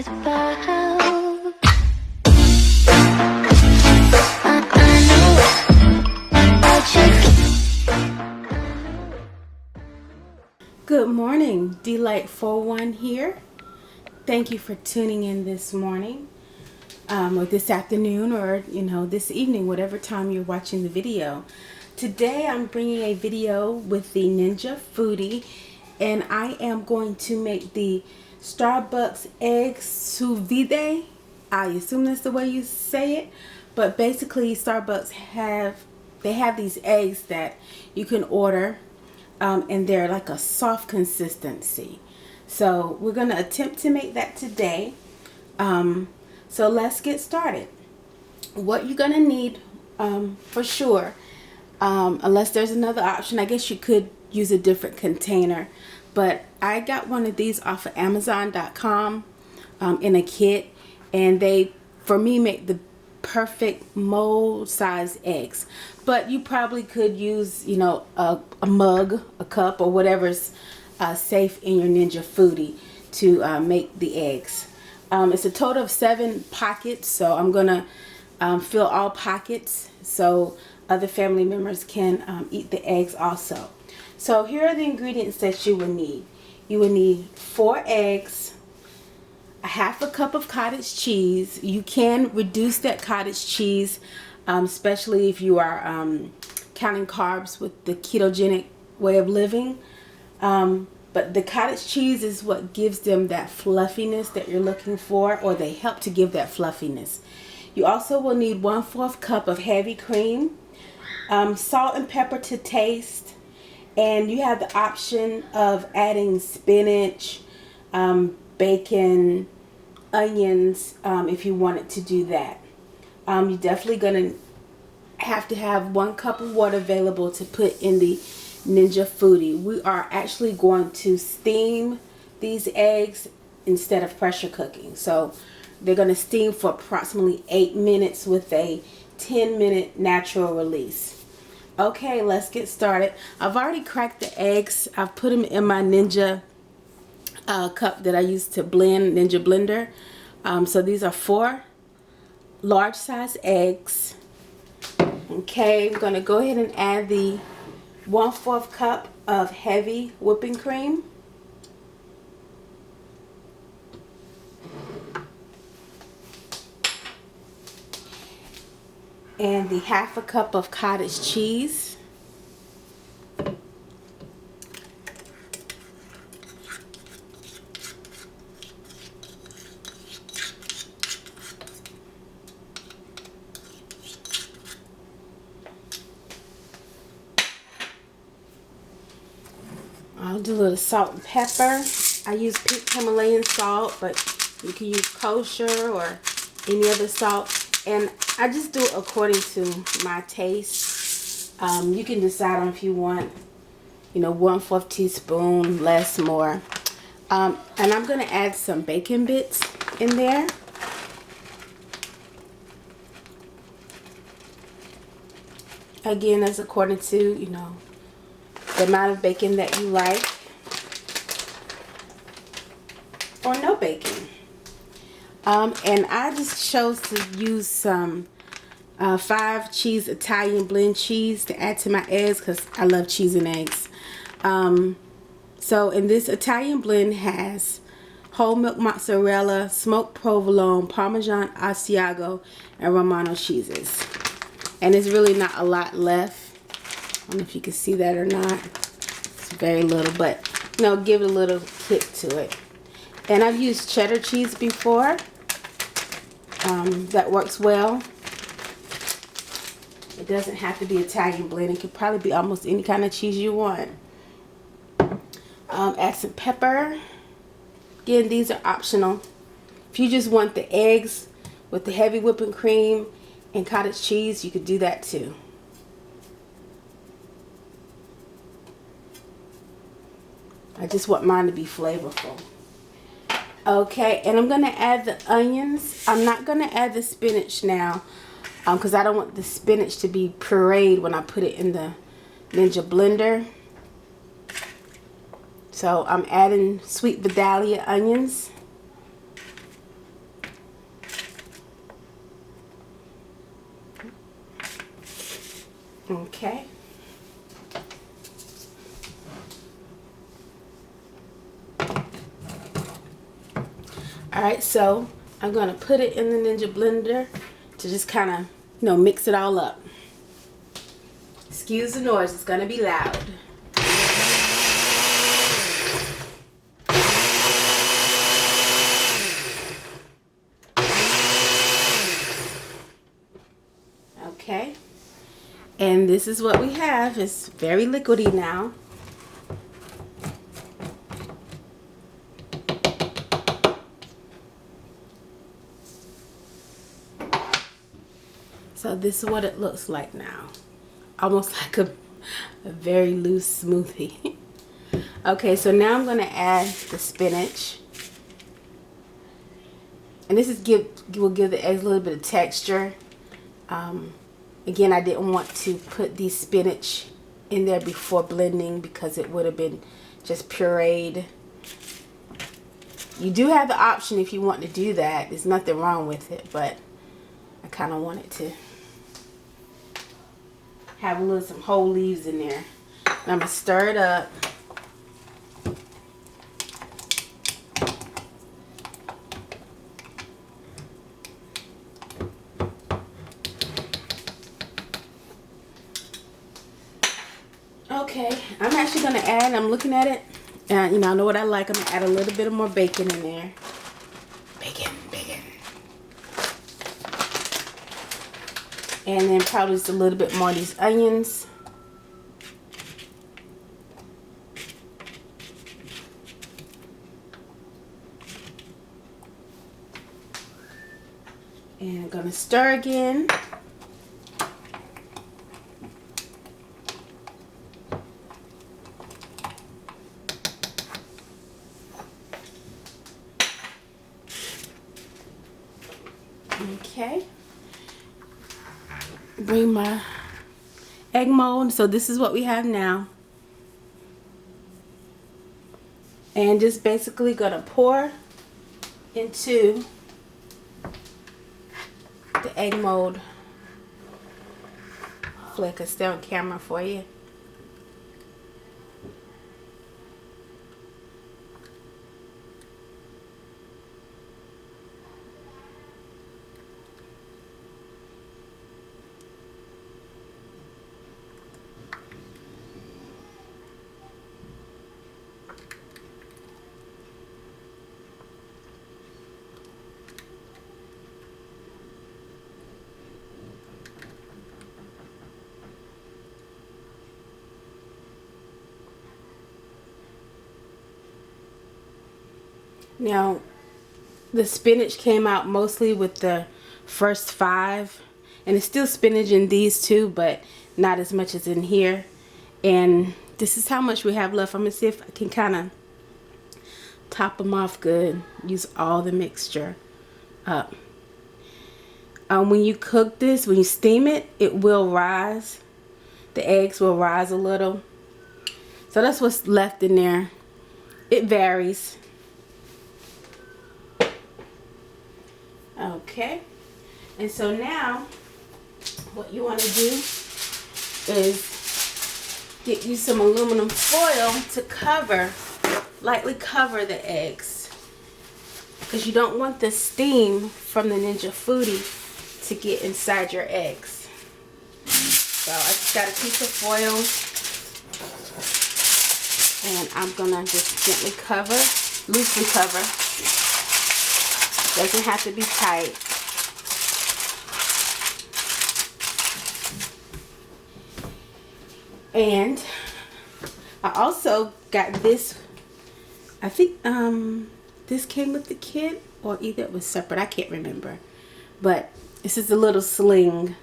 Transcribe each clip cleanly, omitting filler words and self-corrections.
is about. Good morning, Delight41 here. Thank you for tuning in this morning, or this afternoon, or this evening, whatever time you're watching the video. Today I'm bringing a video with the Ninja Foodi, and I am going to make the Starbucks egg Sous Vide. I assume that's the way you say it, but basically Starbucks have these eggs that you can order. And they're like a soft consistency. So we're going to attempt to make that today. So let's get started. What you're going to need for sure, unless there's another option, I guess you could use a different container. But I got one of these off of Amazon.com in a kit. And they, for me, make the perfect mold size eggs. But you probably could use a mug, a cup, or whatever's safe in your Ninja Foodi to make the eggs. It's a total of 7 pockets, so I'm gonna fill all pockets so other family members can eat the eggs also. So here are the ingredients that you will need. You will need 4 eggs, a half a cup of cottage cheese. You can reduce that cottage cheese, especially if you are counting carbs with the ketogenic way of living. But the cottage cheese is what gives them that fluffiness that you're looking for, or they help to give that fluffiness. You also will need 1/4 cup of heavy cream, salt and pepper to taste, and you have the option of adding spinach, bacon, onions, if you wanted to do that. You're definitely going to have 1 cup of water available to put in the Ninja Foodi. We are actually going to steam these eggs instead of pressure cooking. So they're going to steam for approximately 8 minutes with a 10-minute natural release. Okay, let's get started. I've already cracked the eggs. I've put them in my Ninja cup that I use to blend, Ninja blender. So these are 4 large size eggs. Okay, I'm going to go ahead and add the 1/4 cup of heavy whipping cream. And the half a cup of cottage cheese. I'll do a little salt and pepper. I use pink Himalayan salt, but you can use kosher or any other salt. And I just do it according to my taste. You can decide on if you want, 1/4 teaspoon, less, more. And I'm going to add some bacon bits in there. Again, that's according to, the amount of bacon that you like, or no bacon. And I just chose to use some 5 cheese Italian blend cheese to add to my eggs because I love cheese and eggs. So in this Italian blend has whole milk mozzarella, smoked provolone, Parmesan Asiago, and Romano cheeses. And there's really not a lot left. I don't know if you can see that or not. It's very little, but give it a little kick to it. And I've used cheddar cheese before. That works well. It doesn't have to be Italian blend. It could probably be almost any kind of cheese you want. Add some pepper. Again, these are optional. If you just want the eggs with the heavy whipping cream and cottage cheese, you could do that too. I just want mine to be flavorful. Okay, and I'm going to add the onions. I'm not going to add the spinach now because I don't want the spinach to be pureed when I put it in the Ninja blender. So I'm adding sweet Vidalia onions. Okay. Alright, so I'm going to put it in the Ninja blender to just kind of, you know, mix it all up. Excuse the noise, it's going to be loud. Okay. And this is what we have. It's very liquidy now. So this is what it looks like now. Almost like a very loose smoothie. Okay, so now I'm going to add the spinach. And this is will give the eggs a little bit of texture. Again, I didn't want to put the spinach in there before blending because it would have been just pureed. You do have the option if you want to do that. There's nothing wrong with it, but I kind of wanted to have some whole leaves in there. And I'm going to stir it up. Okay, I'm actually going to add, I'm looking at it, and you know, I know what I like. I'm going to add a little bit more bacon in there. Bacon. And then probably just a little bit more of these onions. And I'm going to stir again. Okay. Bring my egg mold. So this is what we have now. And just basically gonna pour into the egg mold. Hopefully I can stay on camera for you. Now, the spinach came out mostly with the first 5, and it's still spinach in these too, but not as much as in here. And this is how much we have left. I'm gonna see if I can kind of top them off good. Use all the mixture up. When you cook this, when you steam it, it will rise. The eggs will rise a little. So that's what's left in there. It varies. Okay, and so now what you want to do is get you some aluminum foil to lightly cover the eggs, because you don't want the steam from the Ninja Foodi to get inside your eggs. So I just got a piece of foil, and I'm gonna just gently cover, loosely cover. Doesn't have to be tight. And I also got this. I think this came with the kit, or either it was separate. I can't remember. But this is a little sling.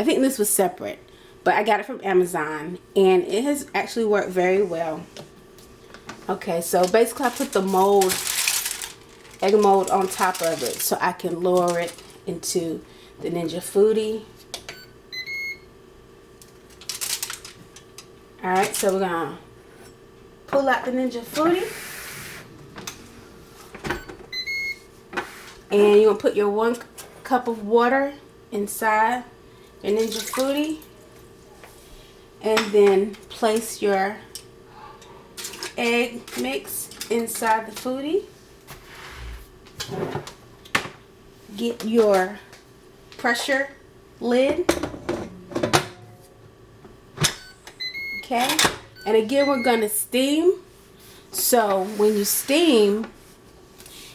I think this was separate, but I got it from Amazon, and it has actually worked very well. Okay, so basically I put the egg mold on top of it so I can lower it into the Ninja Foodi. Alright, so we're gonna pull out the Ninja Foodi, and you're gonna put your 1 cup of water inside your Ninja Foodi. And then place your egg mix inside the Foodi. Get your pressure lid. Okay, and again we're going to steam. So when you steam,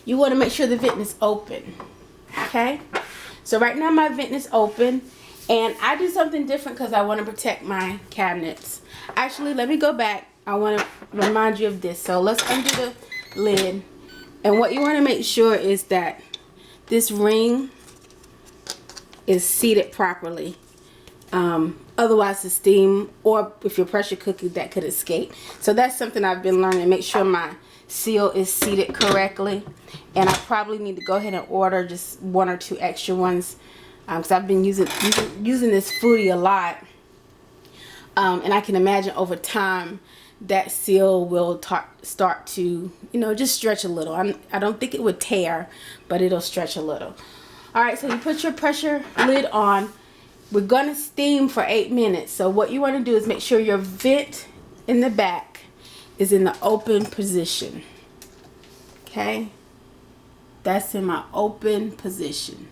you want to make sure the vent is open. Okay, so right now my vent is open, and I do something different because I want to protect my cabinets. Actually, let me go back. I want to remind you of this. So let's undo the lid, and what you want to make sure is that this ring is seated properly. Otherwise the steam, or if you're pressure cooking, that could escape. So that's something I've been learning. Make sure my seal is seated correctly, and I probably need to go ahead and order just 1 or 2 extra ones, because I've been using this Foodi a lot, and I can imagine over time that seal will start to, you know, just stretch a little. I don't think it would tear, but it'll stretch a little. All right, so you put your pressure lid on. We're gonna steam for 8 minutes. So what you want to do is make sure your vent in the back is in the open position. Okay, that's in my open position.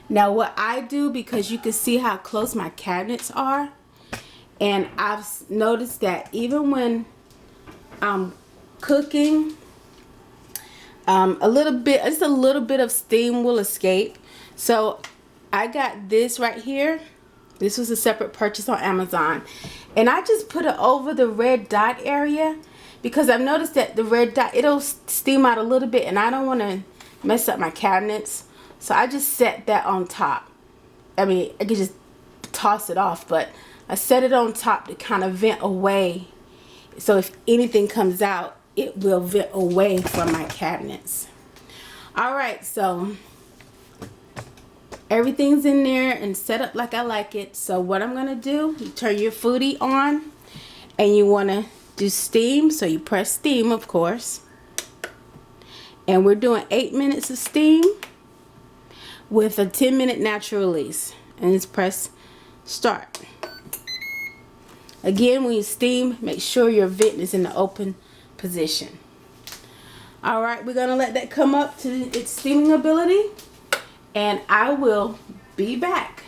Now what I do, because you can see how close my cabinets are, and I've noticed that even when I'm cooking, just a little bit of steam will escape. So I got this right here. This was a separate purchase on Amazon, and I just put it over the red dot area because I've noticed that the red dot, it'll steam out a little bit, and I don't want to mess up my cabinets. So I just set that on top. I mean, I could just toss it off, but I set it on top to kind of vent away. So if anything comes out, it will vent away from my cabinets. All right, so everything's in there and set up like I like it. So what I'm gonna do, you turn your Foodi on, and you wanna do steam. So you press steam, of course. And we're doing 8 minutes of steam with a 10-minute natural release. And just press start. Again, when you steam, make sure your vent is in the open position. All right, we're gonna let that come up to its steaming ability, and I will be back.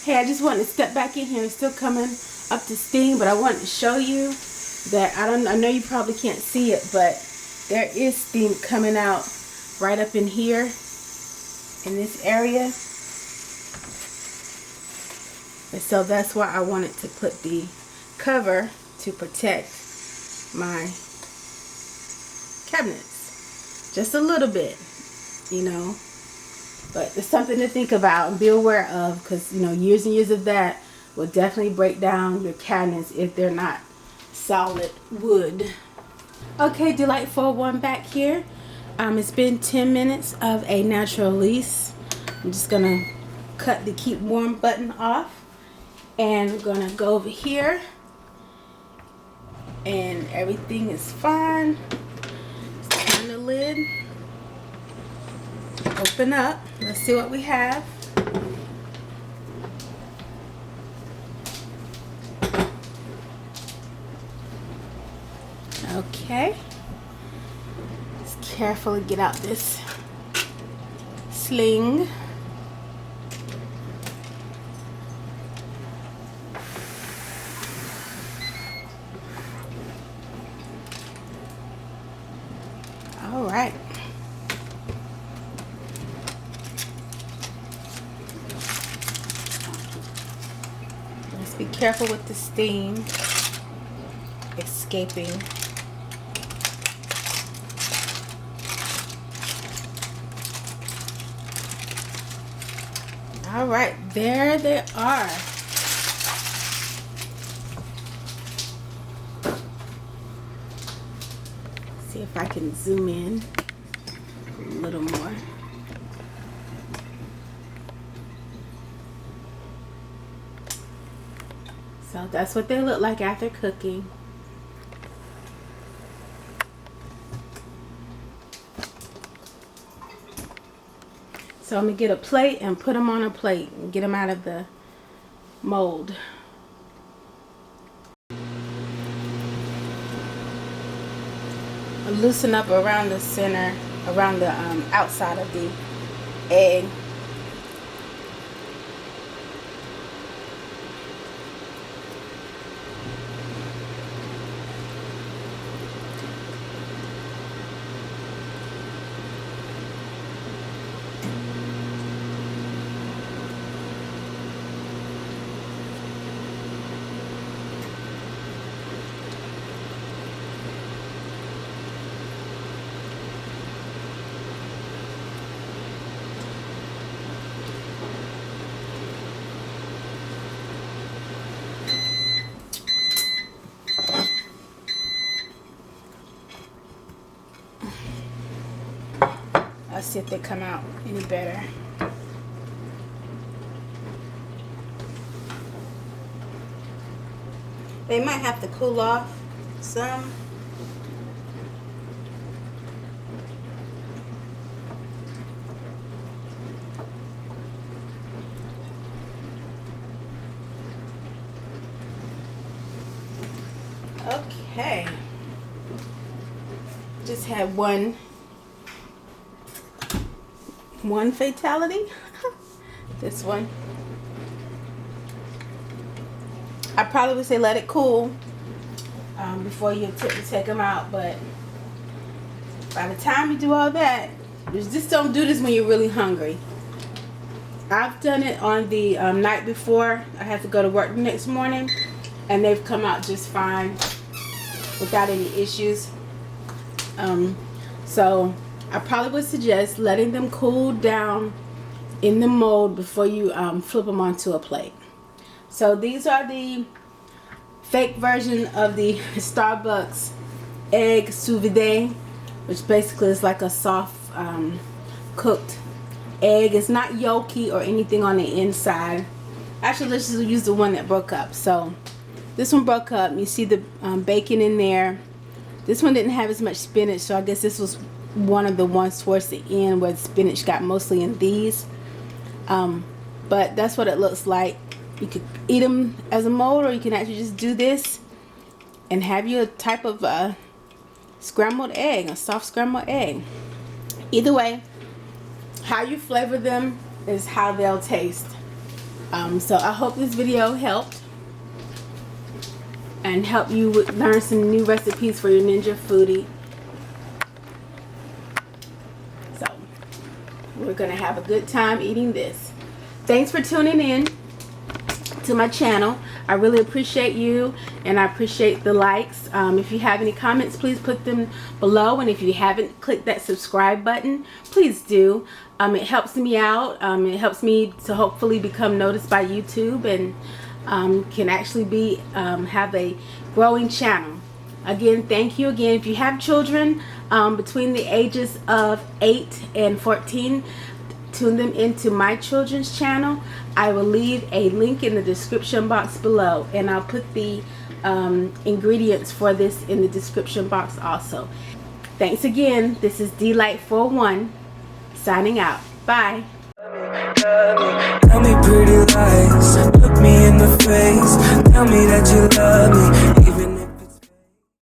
Hey, I just wanted to step back in here. It's still coming up to steam, but I wanted to show you that I know you probably can't see it, but there is steam coming out right up in here in this area. And so that's why I wanted to put the cover to protect my cabinets. Just a little bit, you know. But it's something to think about and be aware of, because, you know, years and years of that will definitely break down your cabinets if they're not solid wood. Okay, delightful one back here. It's been 10 minutes of a natural release. I'm just gonna cut the keep warm button off, and we're gonna go over here, and everything is fine. Just turn the lid. Open up. Let's see what we have. Okay. Just carefully get out this sling. All right. Be careful with the steam escaping. All right, there they are. See if I can zoom in a little more. So that's what they look like after cooking. So I'm going to get a plate and put them on a plate and get them out of the mold. loosen up around the center, around the outside of the egg. Let's see if they come out any better. They might have to cool off some. Okay. Just had one fatality. This one. I probably would say let it cool before you attempt to take them out, but by the time you do all that, just don't do this when you're really hungry. I've done it on the night before I had to go to work the next morning, and they've come out just fine without any issues. So I probably would suggest letting them cool down in the mold before you flip them onto a plate. So these are the fake version of the Starbucks egg sous vide, which basically is like a soft cooked egg. It's not yolky or anything on the inside. Actually, let's just use the one that broke up. So this one broke up. You see the bacon in there. This one didn't have as much spinach, so I guess this was one of the ones towards the end where the spinach got mostly in these. But that's what it looks like. You could eat them as a mold, or you can actually just do this and have you a type of scrambled egg, a soft scrambled egg. Either way, how you flavor them is how they'll taste. So I hope this video helped and help you learn some new recipes for your Ninja Foodi. So we're gonna have a good time eating this. Thanks for tuning in to my channel. I really appreciate you, and I appreciate the likes. If you have any comments, please put them below, and if you haven't clicked that subscribe button, please do. It helps me out. It helps me to hopefully become noticed by YouTube, and can actually have a growing channel. Again, thank you again. If you have children between the ages of 8 and 14, tune them into my children's channel. I will leave a link in the description box below, and I'll put the ingredients for this in the description box also. Thanks again. This is Delight41 signing out. Bye. Tell me pretty lies, look me in the face, tell me that you love me.